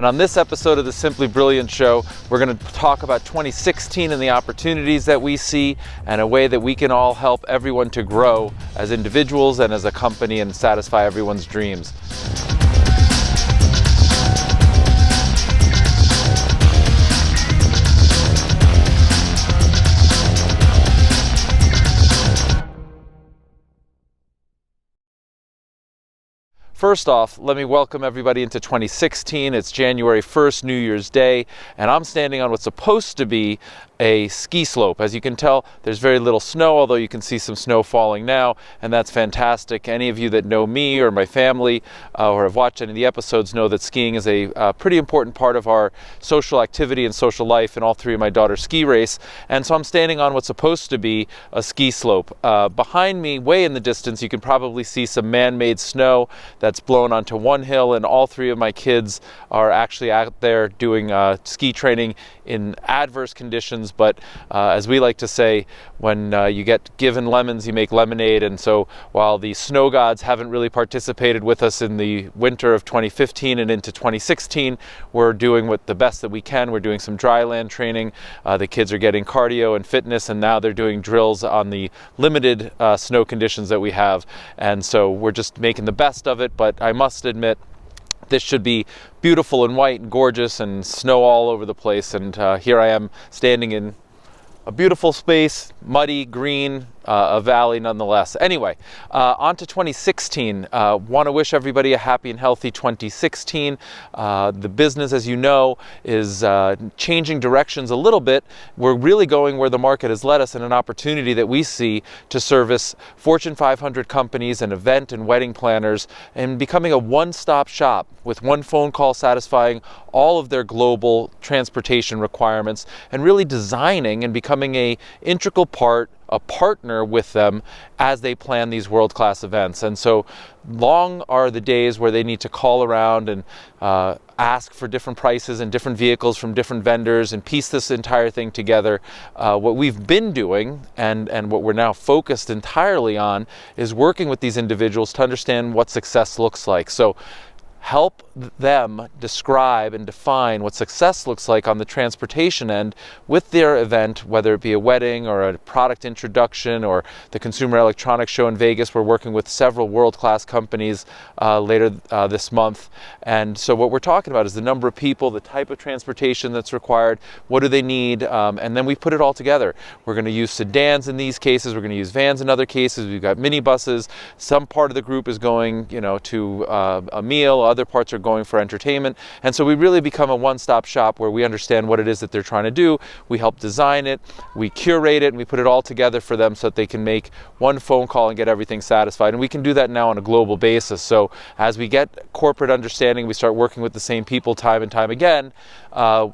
And on this episode of the Simply Brilliant Show, we're going to talk about 2016 and the opportunities that we see and a way that we can all help everyone to grow as individuals and as a company and satisfy everyone's dreams. First off, let me welcome everybody into 2016. It's January 1st, New Year's Day, and I'm standing on what's supposed to be a ski slope. As you can tell, there's very little snow, although you can see some snow falling now, and that's fantastic. Any of you that know me or my family or have watched any of the episodes know that skiing is a pretty important part of our social activity and social life, and all three of my daughters ski race. And so I'm standing on what's supposed to be a ski slope. Behind me, way in the distance, you can probably see some man-made snow that's blown onto one hill, and all three of my kids are actually out there doing ski training in adverse conditions. But as we like to say, when you get given lemons, you make lemonade. And so while the snow gods haven't really participated with us in the winter of 2015 and into 2016, we're doing the best that we can. We're doing some dry land training. The kids are getting cardio and fitness, and now they're doing drills on the limited snow conditions that we have. And so we're just making the best of it. But I must admit, this should be beautiful and white and gorgeous and snow all over the place. And here I am standing in a beautiful space, muddy, green, a valley nonetheless. Anyway, on to 2016. Want to wish everybody a happy and healthy 2016. The business, as you know, is changing directions a little bit. We're really going where the market has led us, and an opportunity that we see to service Fortune 500 companies and event and wedding planners, and becoming a one-stop shop with one phone call satisfying all of their global transportation requirements, and really designing and becoming a integral part, a partner with them as they plan these world-class events. And so long are the days where they need to call around and ask for different prices and different vehicles from different vendors and piece this entire thing together. What we've been doing and what we're now focused entirely on is working with these individuals to understand what success looks like. So help them describe and define what success looks like on the transportation end with their event, whether it be a wedding or a product introduction or the Consumer Electronics Show in Vegas. We're working with several world-class companies later this month. And so what we're talking about is the number of people, the type of transportation that's required, what do they need, and then we put it all together. We're going to use sedans in these cases, we're going to use vans in other cases, we've got minibuses. Some part of the group is going, to a meal, other parts are going for entertainment. And so we really become a one-stop shop where we understand what it is that they're trying to do. We help design it, we curate it, and we put it all together for them so that they can make one phone call and get everything satisfied. And we can do that now on a global basis. So as we get corporate understanding, we start working with the same people time and time again,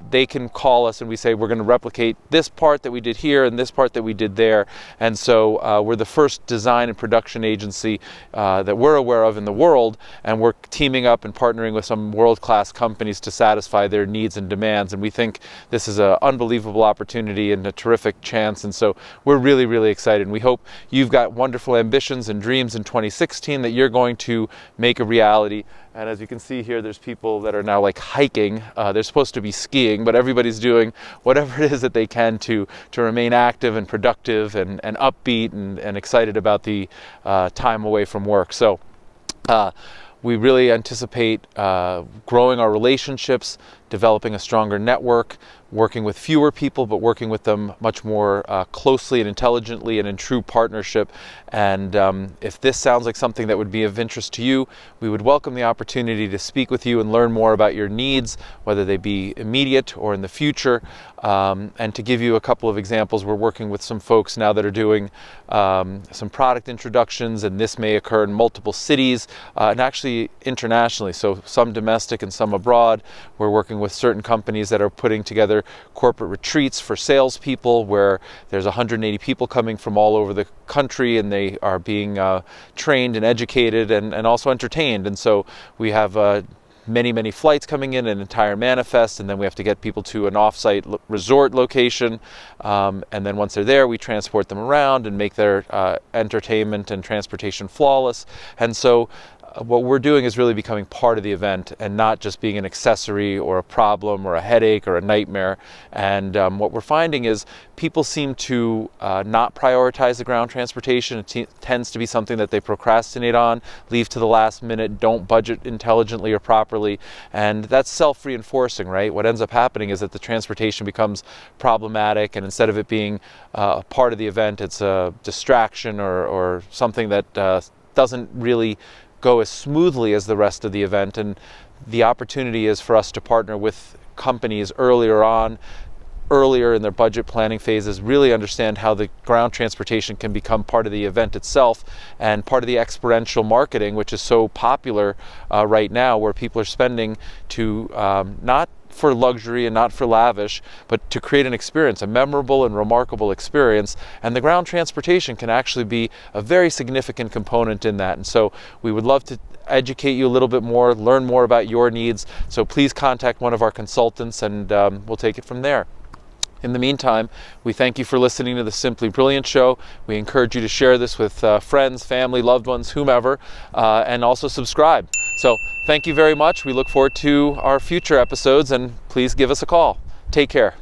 they can call us and we say, we're going to replicate this part that we did here and this part that we did there. And so we're the first design and production agency that we're aware of in the world, and we're teaming up and partnering with some world-class companies to satisfy their needs and demands. And we think this is an unbelievable opportunity and a terrific chance. And so we're really, really excited. And we hope you've got wonderful ambitions and dreams in 2016 that you're going to make a reality. And as you can see here, there's people that are now like hiking. They're supposed to be skiing, but everybody's doing whatever it is that they can to remain active and productive and upbeat and excited about the time away from work. So we really anticipate growing our relationships, developing a stronger network, working with fewer people, but working with them much more closely and intelligently and in true partnership. And if this sounds like something that would be of interest to you, we would welcome the opportunity to speak with you and learn more about your needs, whether they be immediate or in the future. And to give you a couple of examples, we're working with some folks now that are doing some product introductions, and this may occur in multiple cities and actually internationally, so some domestic and some abroad. We're working with certain companies that are putting together corporate retreats for salespeople where there's 180 people coming from all over the country, and they are being trained and educated and also entertained. And so we have many flights coming in, an entire manifest, and then we have to get people to an off-site resort location, and then once they're there, we transport them around and make their entertainment and transportation flawless. And so what we're doing is really becoming part of the event and not just being an accessory or a problem or a headache or a nightmare. And what we're finding is people seem to not prioritize the ground transportation. It tends to be something that they procrastinate on, leave to the last minute, don't budget intelligently or properly, and that's self-reinforcing, right? What ends up happening is that the transportation becomes problematic, and instead of it being a part of the event, it's a distraction or something that doesn't really go as smoothly as the rest of the event. And the opportunity is for us to partner with companies earlier in their budget planning phases, really understand how the ground transportation can become part of the event itself and part of the experiential marketing, which is so popular right now, where people are spending to not for luxury and not for lavish, but to create an experience, a memorable and remarkable experience. And the ground transportation can actually be a very significant component in that. And so we would love to educate you a little bit more, learn more about your needs. So please contact one of our consultants, and we'll take it from there. In the meantime, we thank you for listening to the Simply Brilliant Show. We encourage you to share this with friends, family, loved ones, whomever, and also subscribe. So thank you very much. We look forward to our future episodes, and please give us a call. Take care.